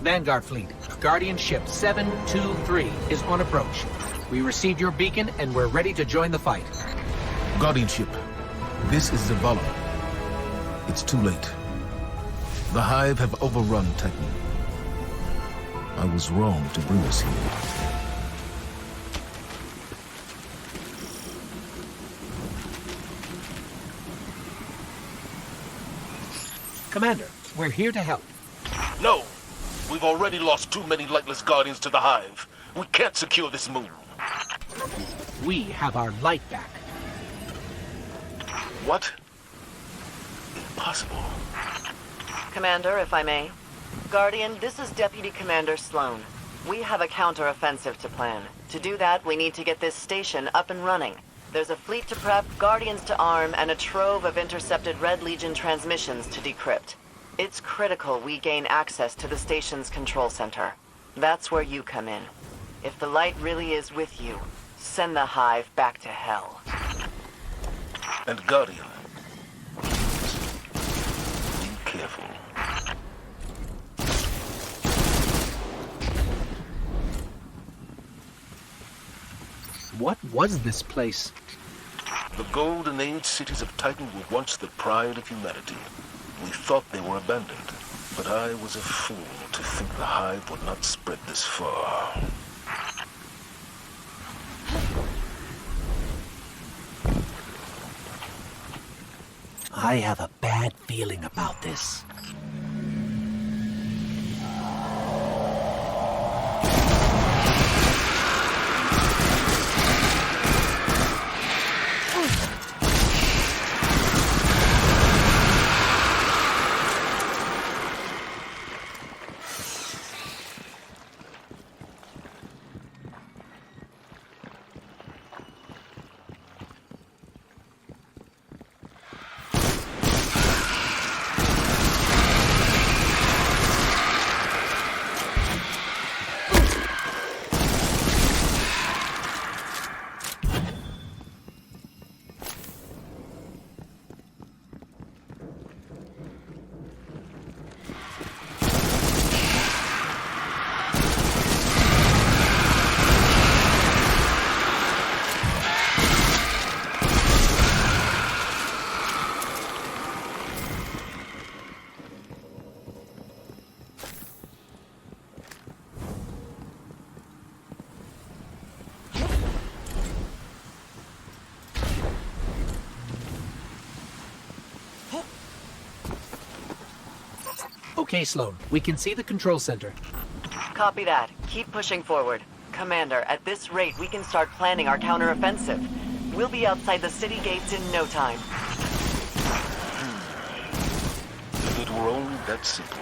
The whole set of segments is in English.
Vanguard Fleet, Guardian Ship 723 is on approach. We received your beacon and we're ready to join the fight. Guardian Ship, this is Zavala. It's too late. The Hive have overrun Titan. I was wrong to bring us here. Commander, we're here to help. No! We've already lost too many lightless Guardians to the Hive. We can't secure this moon. We have our light back. What? Impossible. Commander, if I may. Guardian, this is Deputy Commander Sloan. We have a counter-offensive to plan. To do that, we need to get this station up and running. There's a fleet to prep, Guardians to arm, and a trove of intercepted Red Legion transmissions to decrypt. It's critical we gain access to the station's control center. That's where you come in. If the light really is with you, send the Hive back to hell. And Guardian, be careful. What was this place? The Golden Age cities of Titan were once the pride of humanity. We thought they were abandoned, but I was a fool to think the Hive would not spread this far. I have a bad feeling about this. Okay, Sloan. We can see the control center. Copy that. Keep pushing forward. Commander, at this rate, we can start planning our counteroffensive. We'll be outside the city gates in no time. If it were only that simple.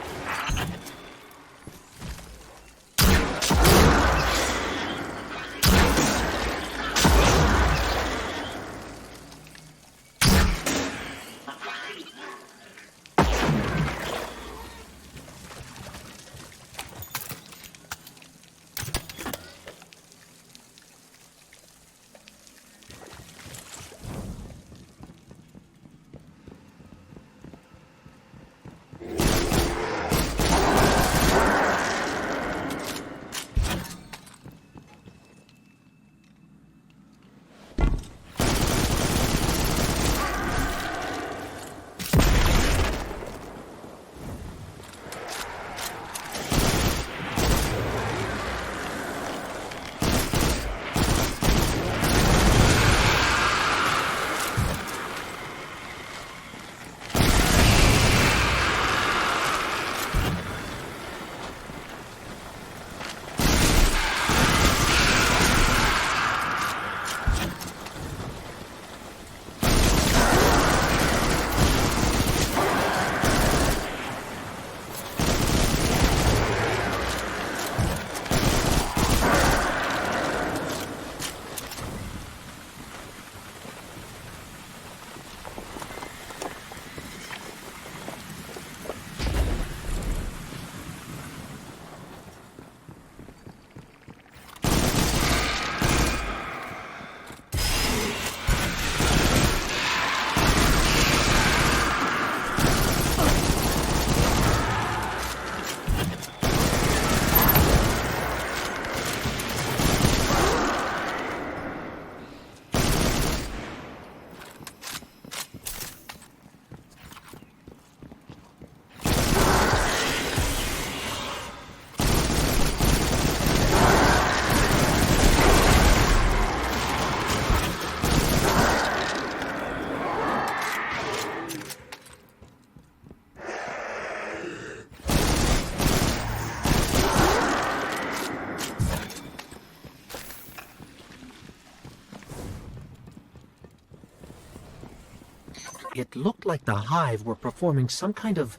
It looked like the Hive were performing some kind of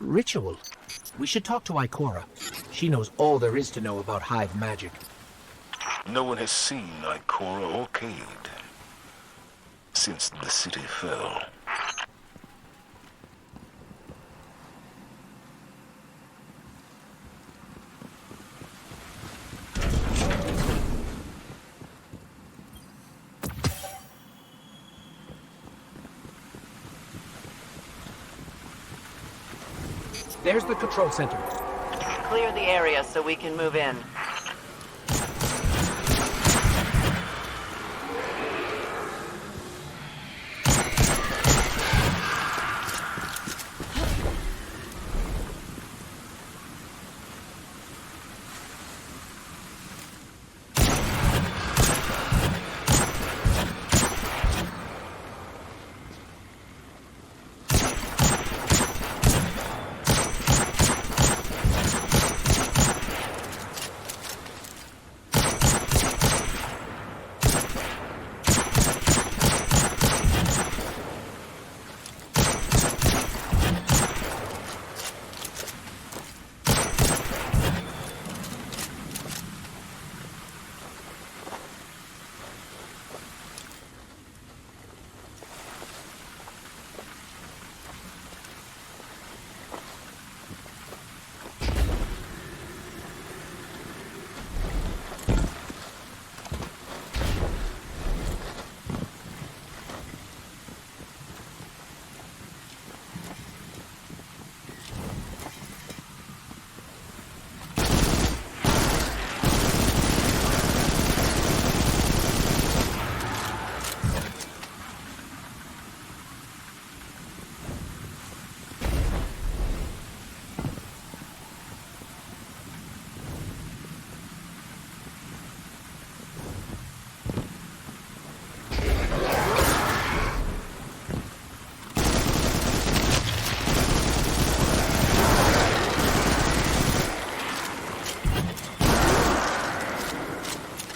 ritual. We should talk to Ikora. She knows all there is to know about Hive magic. No one has seen Ikora or Cade since the city fell. There's the control center. Clear the area so we can move in.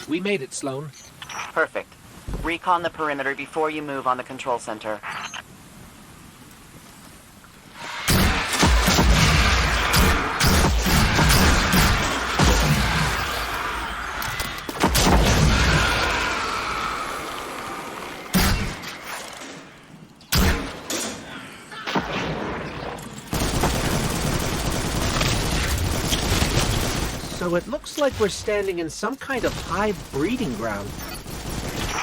We made it, Sloan. Perfect. Recon the perimeter before you move on the control center. So it looks like we're standing in some kind of Hive breeding ground.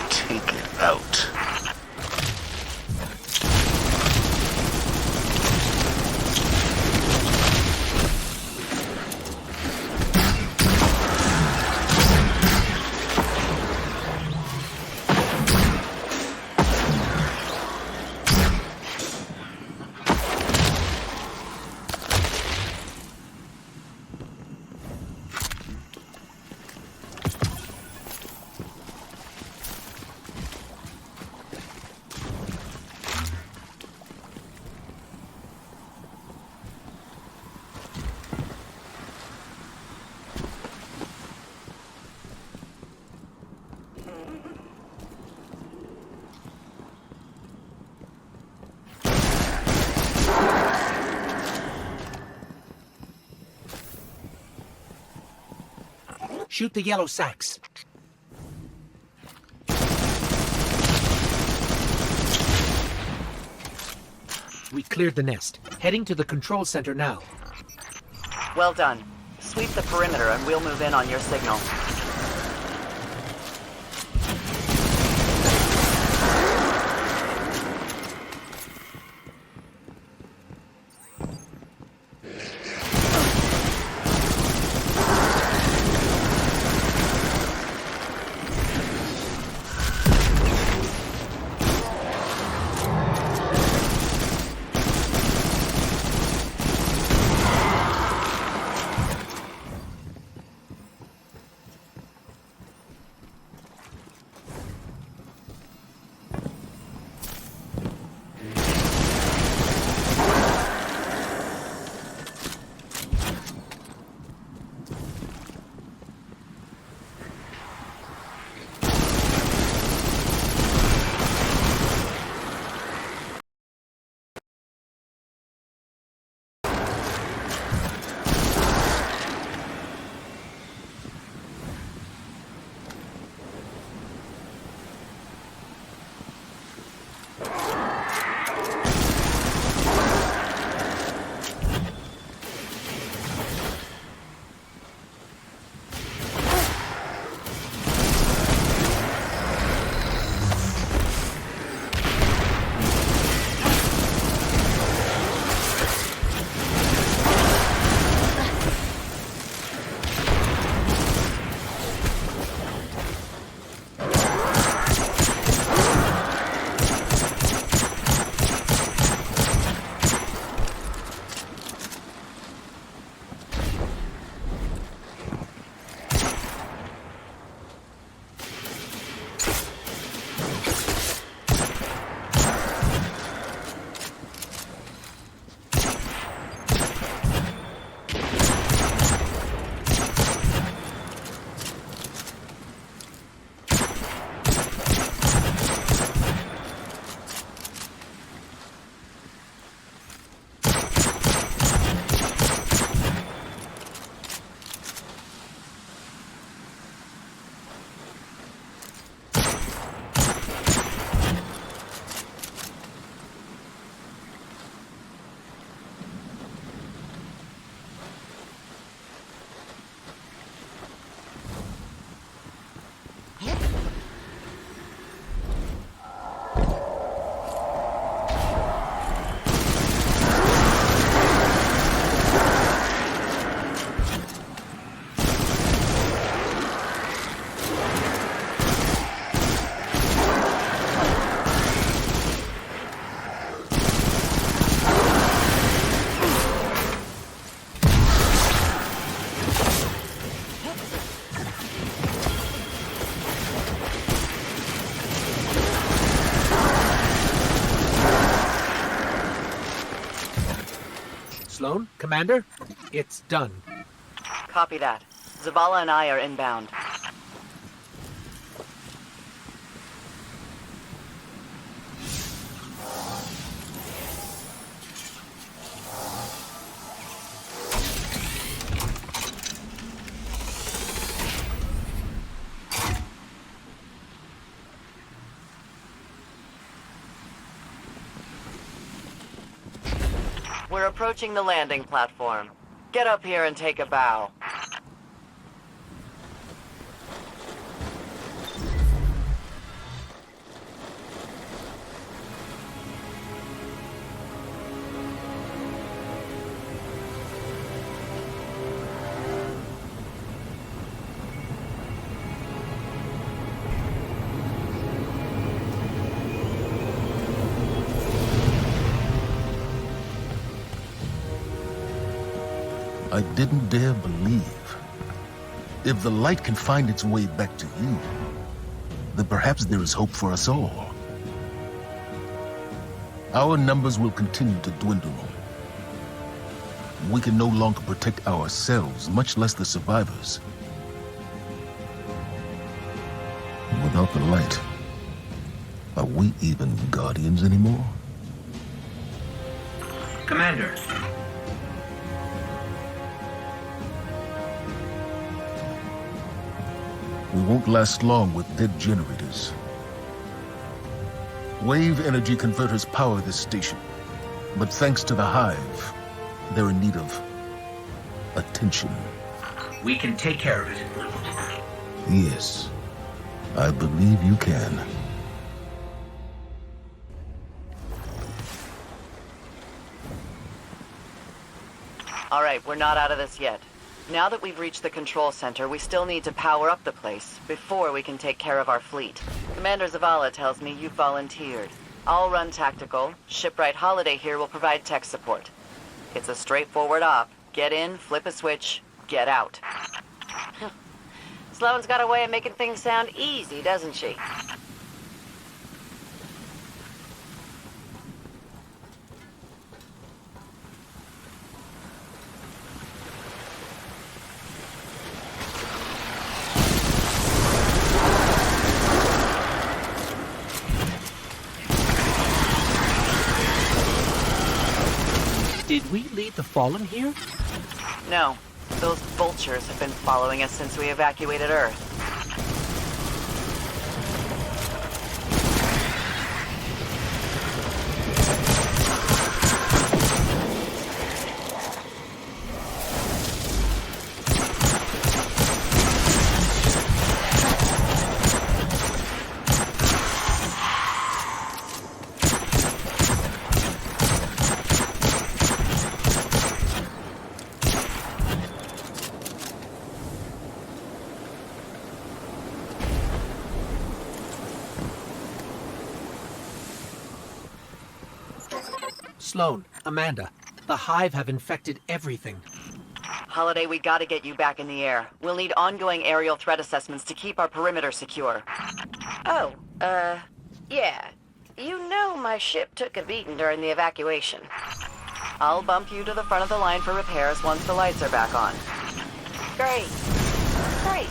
Take it out. Shoot the yellow sacks. We cleared the nest. Heading to the control center now. Well done. Sweep the perimeter and we'll move in on your signal. Sloan, Commander, it's done. Copy that. Zavala and I are inbound. We're approaching the landing platform. Get up here and take a bow. I didn't dare believe. If the light can find its way back to you, then perhaps there is hope for us all. Our numbers will continue to dwindle. We can no longer protect ourselves, much less the survivors. Without the light, are we even Guardians anymore? Commander. We won't last long with dead generators. Wave energy converters power this station, but thanks to the Hive, they're in need of attention. We can take care of it. Yes, I believe you can. All right, we're not out of this yet. Now that we've reached the control center, we still need to power up the place before we can take care of our fleet. Commander Zavala tells me you've volunteered. I'll run tactical. Shipwright Holiday here will provide tech support. It's a straightforward op. Get in, flip a switch, get out. Sloan's got a way of making things sound easy, doesn't she? Did we lead the Fallen here? No. Those vultures have been following us since we evacuated Earth. Sloan, Amanda, the Hive have infected everything. Holiday, we gotta get you back in the air. We'll need ongoing aerial threat assessments to keep our perimeter secure. Oh, yeah. You know my ship took a beating during the evacuation. I'll bump you to the front of the line for repairs once the lights are back on. Great. Great.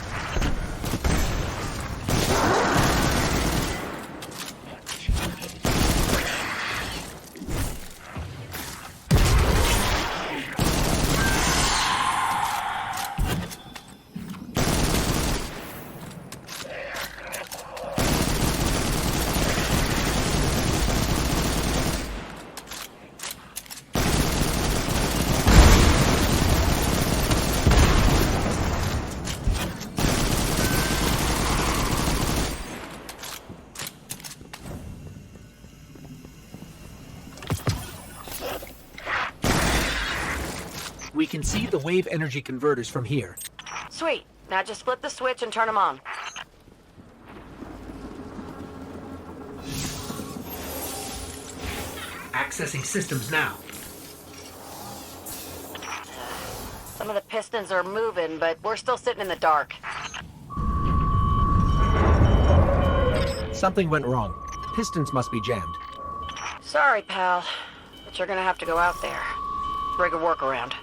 We can see the wave energy converters from here. Sweet. Now just flip the switch and turn them on. Accessing systems now. Some of the pistons are moving, but we're still sitting in the dark. Something went wrong. Pistons must be jammed. Sorry, pal. But you're gonna have to go out there. rig a workaround.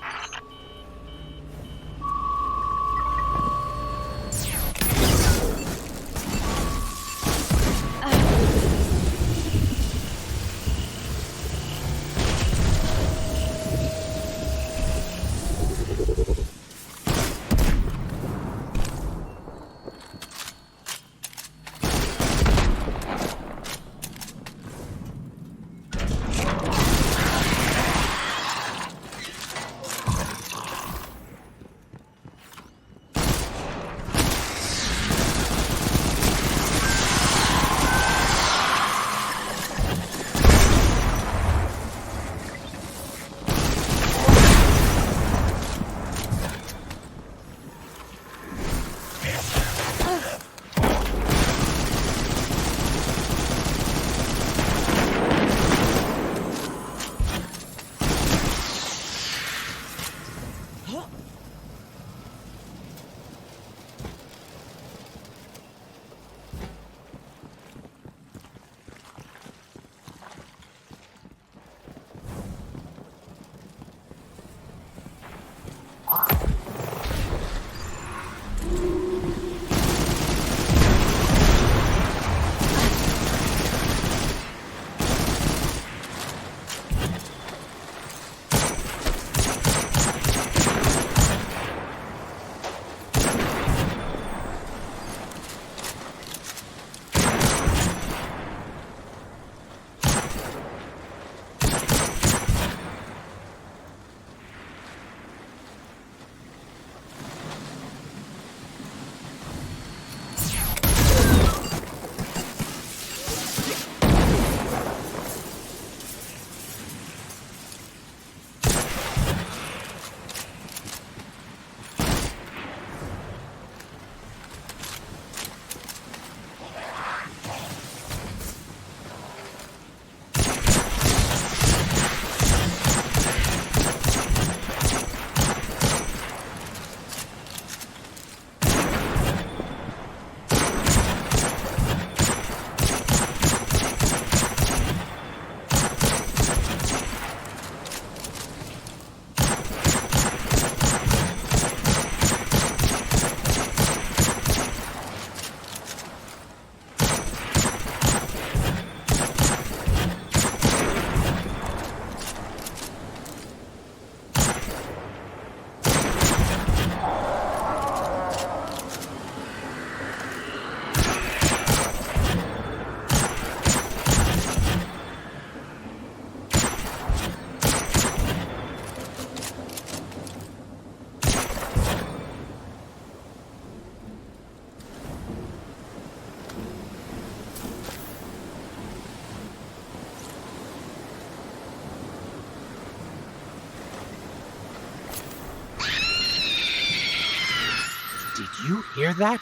You hear that?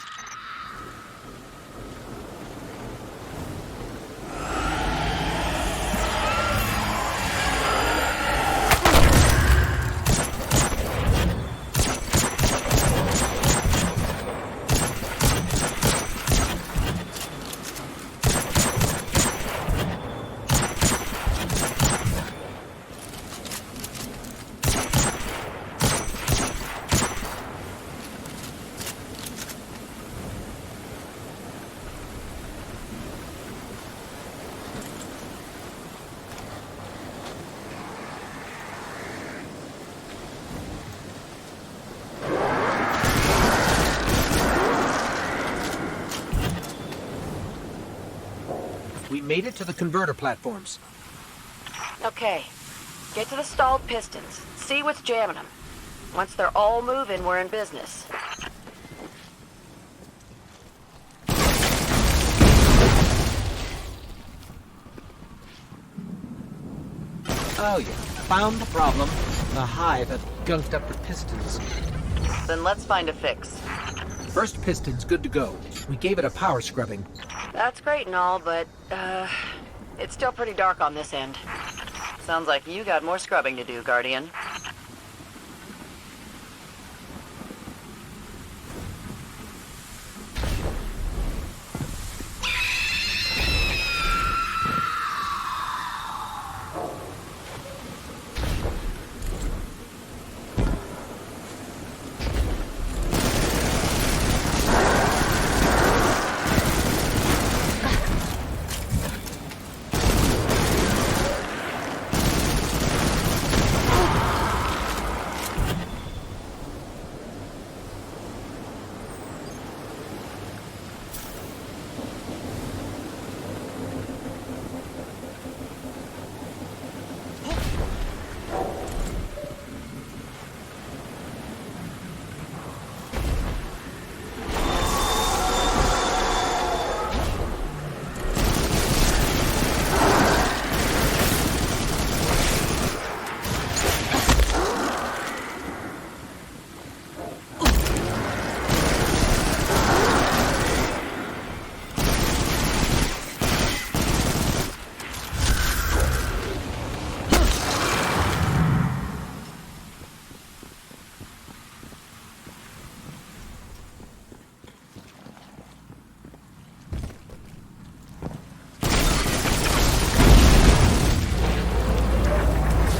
We made it to the converter platforms. Okay. Get to the stalled pistons. See what's jamming them. Once they're all moving, we're in business. Oh yeah, found the problem. The Hive have gunked up the pistons. Then let's find a fix. First piston's good to go. We gave it a power scrubbing. That's great and all, but, it's still pretty dark on this end. Sounds like you got more scrubbing to do, Guardian.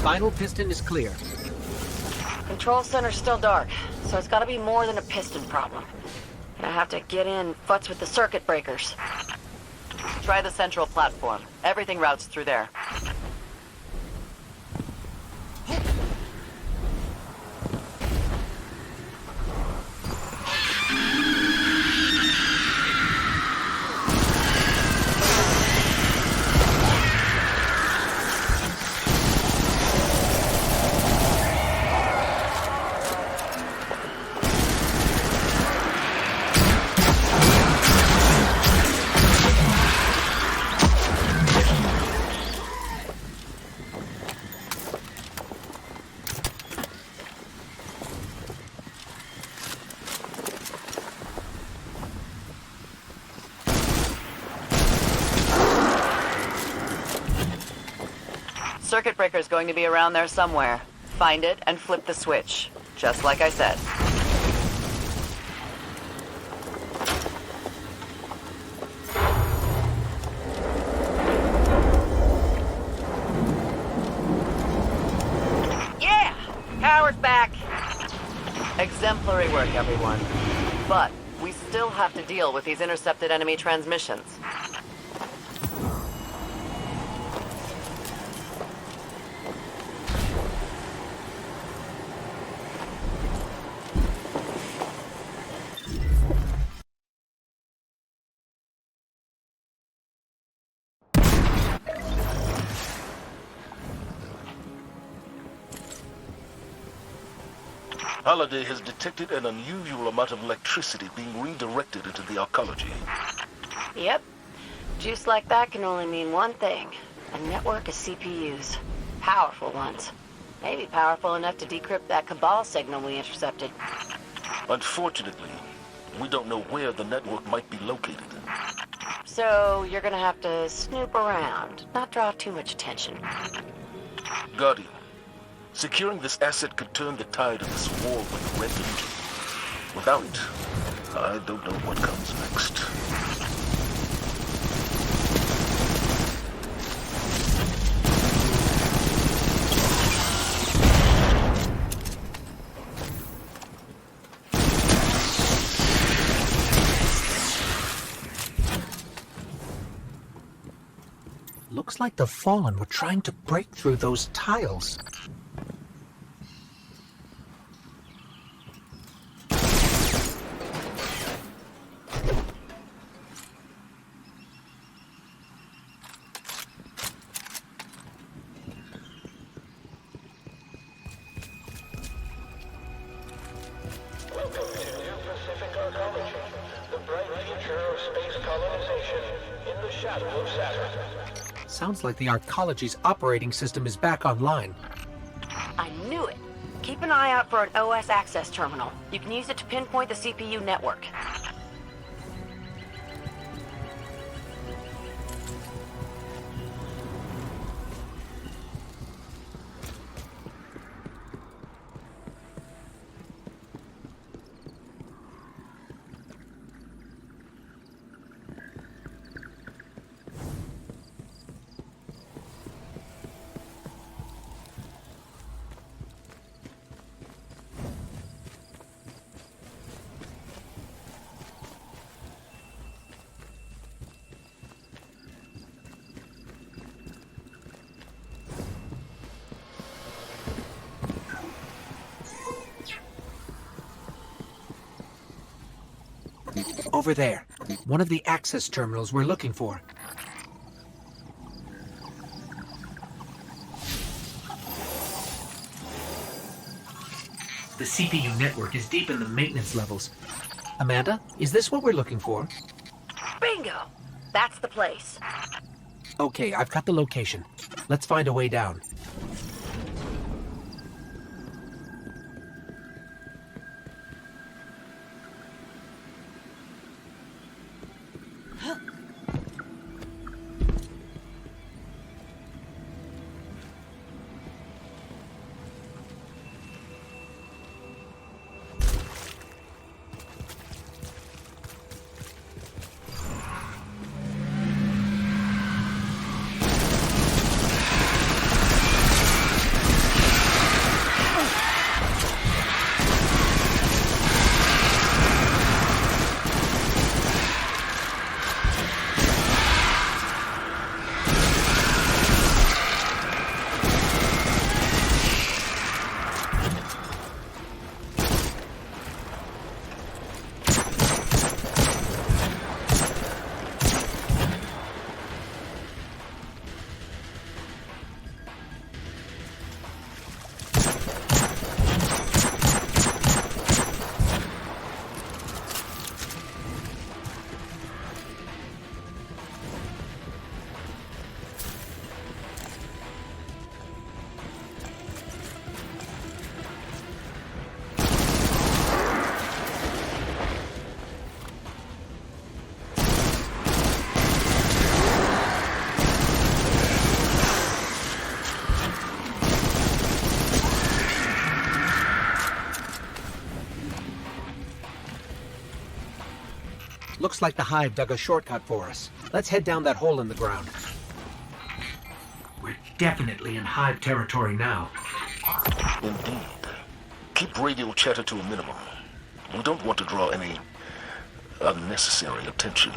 Final piston is clear. Control center's still dark, so it's gotta be more than a piston problem. Gonna have to get in, futz with the circuit breakers. Try the central platform. Everything routes through there. Circuit breaker is going to be around there somewhere. Find it and flip the switch. Just like I said. Yeah! Power's back! Exemplary work, everyone. But we still have to deal with these intercepted enemy transmissions. Holiday has detected an unusual amount of electricity being redirected into the arcology. Yep. Juice like that can only mean one thing. A network of CPUs. Powerful ones. Maybe powerful enough to decrypt that Cabal signal we intercepted. Unfortunately, we don't know where the network might be located. So you're gonna have to snoop around, not draw too much attention. Guardian, securing this asset could turn the tide of this war with Red Legion. Without it, I don't know what comes next. Looks like the Fallen were trying to break through those tiles. Welcome to New Pacific Arcology, the bright future of space colonization in the shadow of Saturn. Sounds like the Arcology's operating system is back online. I knew it! Keep an eye out for an OS access terminal. You can use it to pinpoint the CPU network. Over there. One of the access terminals we're looking for. The CPU network is deep in the maintenance levels. Amanda, is this what we're looking for? Bingo! That's the place. Okay, I've got the location. Let's find a way down. Looks like the Hive dug a shortcut for us. Let's head down that hole in the ground. We're definitely in Hive territory now. Indeed. Keep radio chatter to a minimum. We don't want to draw any unnecessary attention.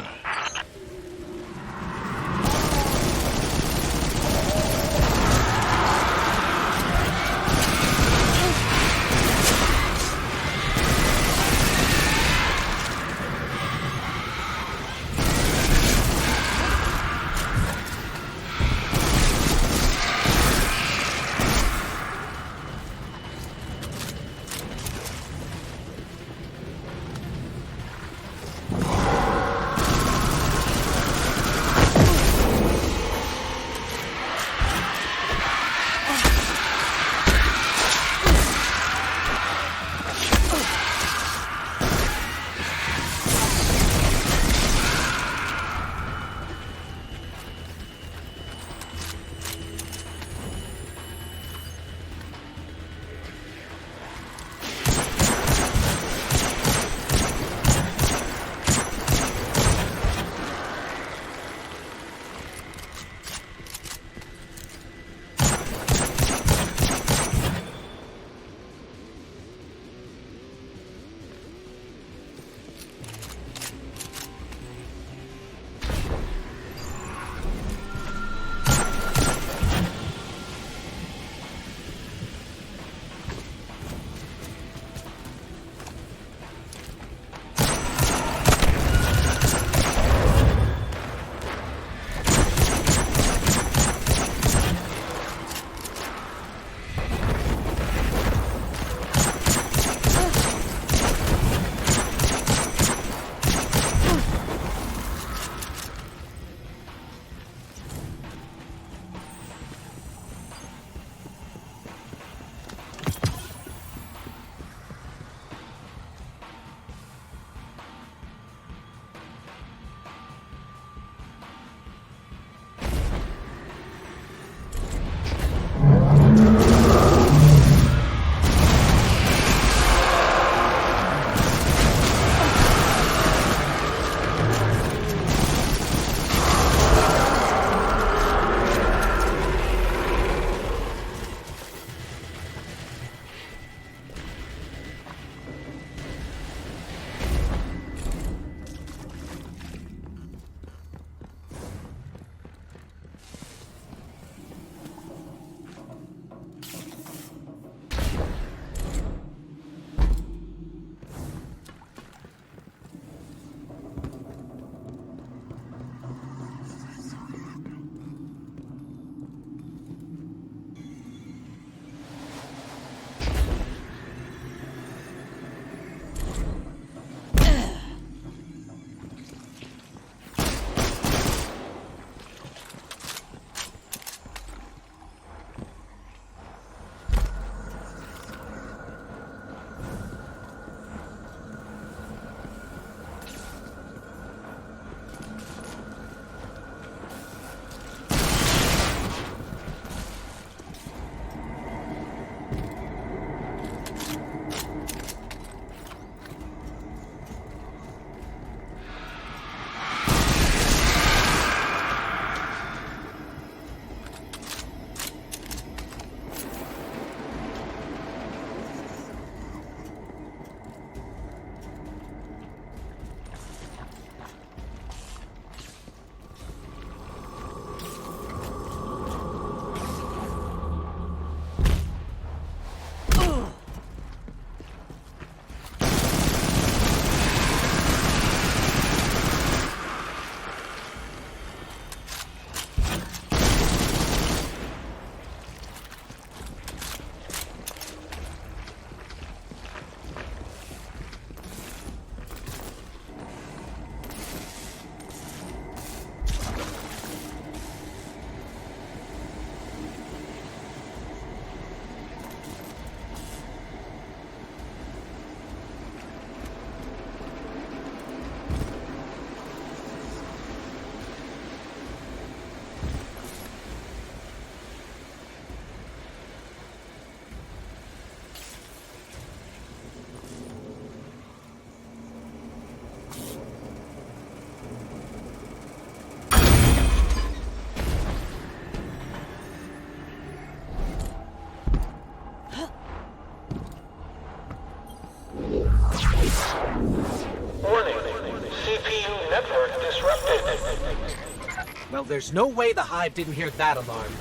there's no way the Hive didn't hear that alarm.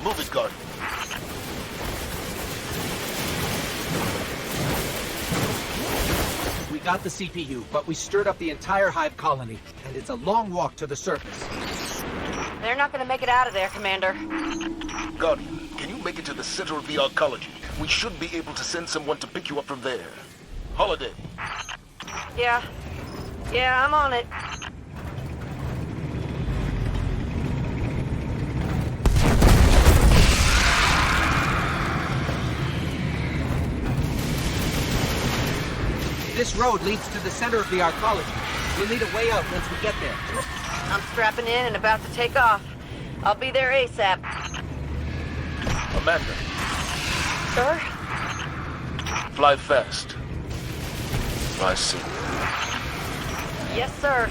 Move it, Guardian. We got the CPU, but we stirred up the entire Hive colony, and it's a long walk to the surface. They're not gonna make it out of there, Commander. Guardian, can you make it to the center of the arcology? We should be able to send someone to pick you up from there. Holiday. Yeah. Yeah, I'm on it. This road leads to the center of the arcology. We'll need a way out once we get there. I'm strapping in and about to take off. I'll be there ASAP. Amanda, Sir? fly fast. Fly safe. Yes, sir.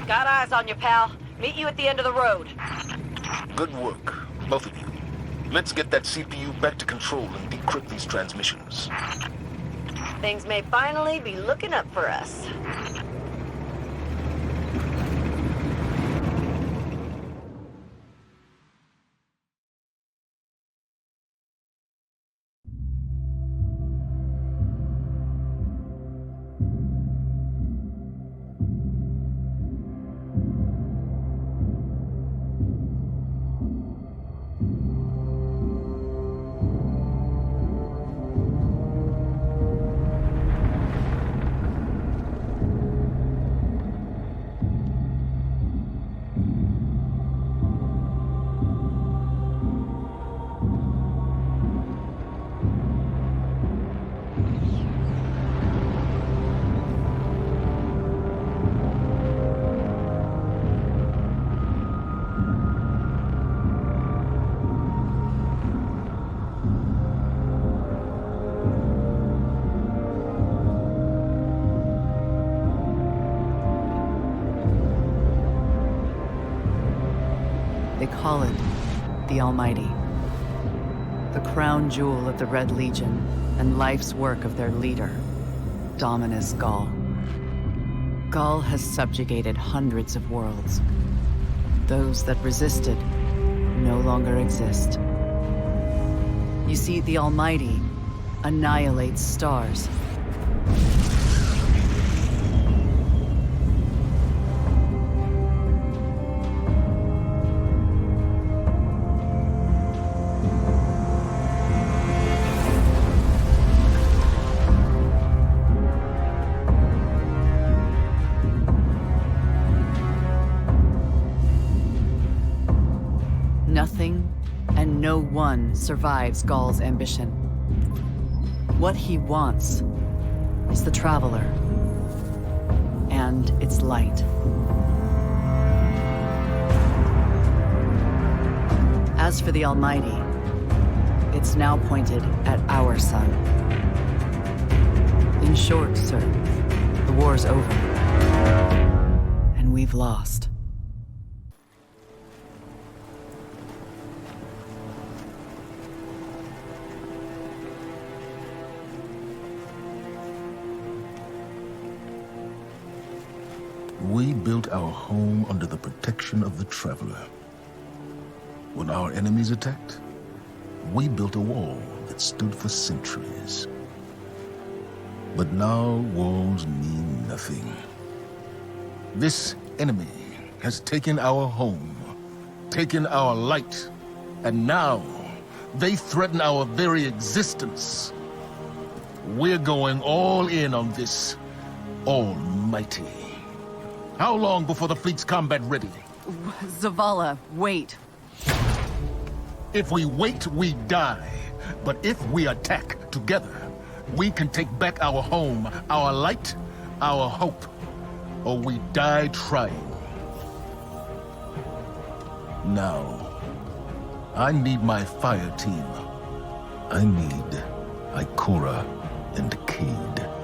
Got eyes on you, pal. Meet you at the end of the road. Good work, both of you. Let's get that CPU back to control and decrypt these transmissions. Things may finally be looking up for us. They call it the Almighty, the crown jewel of the Red Legion and life's work of their leader, Dominus Ghaul. Ghaul has subjugated hundreds of worlds. Those that resisted no longer exist. You see, the Almighty annihilates stars. Nothing and no one survives Ghaul's ambition. What he wants is the Traveler and its light. As for the Almighty, it's now pointed at our sun. In short, sir, the war's over, and we've lost. We built our home under the protection of the Traveler. When our enemies attacked, we built a wall that stood for centuries. But now walls mean nothing. This enemy has taken our home, taken our light, and now they threaten our very existence. We're going all in on this Almighty. How long before the fleet's combat ready? Zavala, wait. If we wait, we die. But if we attack together, we can take back our home, our light, our hope. Or we die trying. Now, I need my fire team. I need Ikora and Cade.